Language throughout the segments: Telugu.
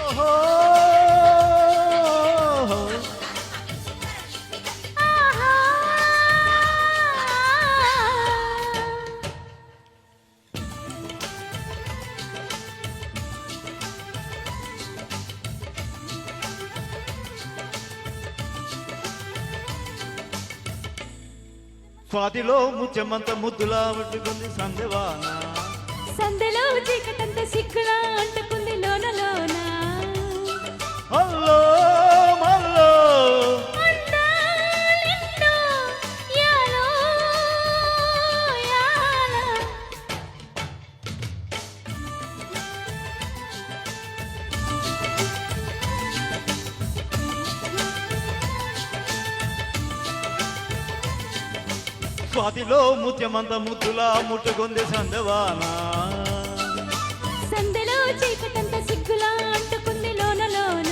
ఓహో స్వాతిలో ముత్యమంత ముద్దులా పట్టుకుంది సందెవాన సందెలో చీకటంత సిగ్గులా అంటుకుంది లోన లోన హల్లో మల్లో అందాలెన్నో యాలో యాల స్వాతిలో ముత్యమంత ముద్దులా ముట్టుకుంది సందెవాన సందెలో చీకటంత సిగ్గులా అంటుకుంది లోన లోన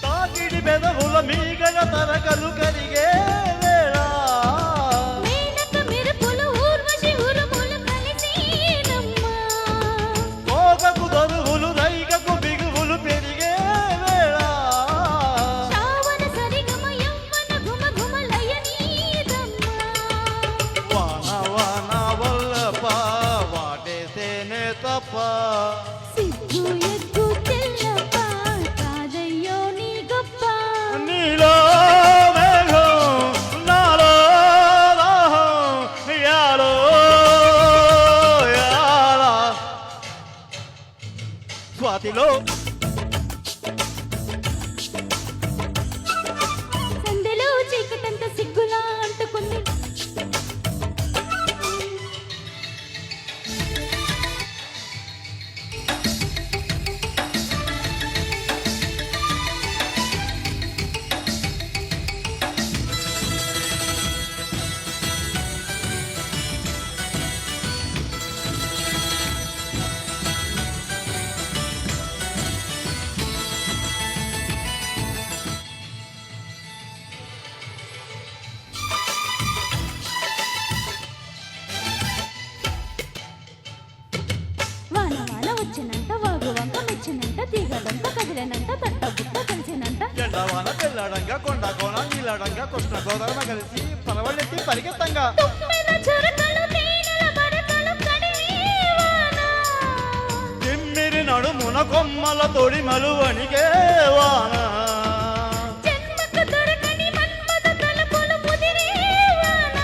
తాకిడి పెదవుల మీగడ తరగలు కరిగే వేళ మేనక మెరుపులు ఊర్వశి ఉరుములు కలిసేనమ్మా కోకకు దరువులు రైగకు బిగువులు పెరిగే వేళ శ్రావణ సరిగమ యవ్వన ఘుమ ఘుమ లయనీదమ్మా వాన వాన వల్లప వాటేసేనే తప్ప సిగ్గు ఎగ్గు తెల్లప కాదయ్యో నీ గొప్ప నీలో మేఘం నాలో దాహం యాలో యాల స్వాతిలో సందెలో చీకటంత సిగ్గులా అంటుకుంది వాన వాన వచ్చినంట వాగు వంక మెచ్చినంట తీగలంత కదిలినంట తట్ట బుట్ట కలిసినంట జెండవాన తెల్లడంగా కొండ కోణ నీలడంగా కృష్ణ గోదావరి కలిసి పరవళ్ళెత్తి పరిగెత్తంగా తుమ్మెద చురకలు తేనెల మరకలు కడివాన తిమ్మిరి నడుమున కొమ్మల తొడిమలు వణిగే వాన జన్మకు దొరకని మన్మథ తలపులు ముదిరే వాన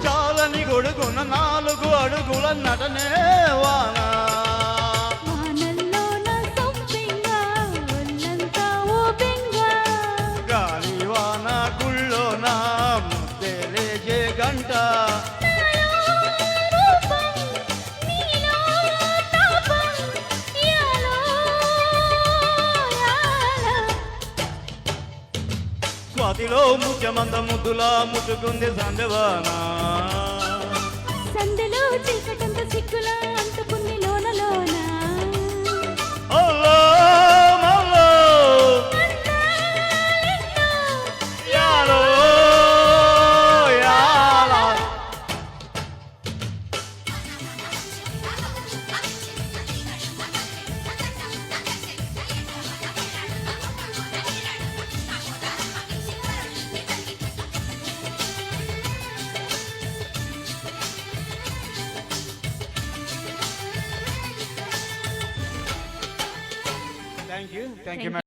చాలని గొడుగున 4 అడుగుల నటనే వాన వానల్లోన సొంపింగా ఒళ్ళంతా ఊపింగా గాలి వాన గుళ్ళోన ముద్దెలేజే గంట నాలో రూపం నీలో తాపం యాలో యాల స్వాతిలో ముఖ్యమంత ముద్దులా ముట్టుకుంది సందెవాన సందెలో చీకటంత సిగ్గులా అంటుకుంది లోన లోన హల్లో మల్లో అందాలెన్నో యాలో యాల Thank you. Thank you, madam.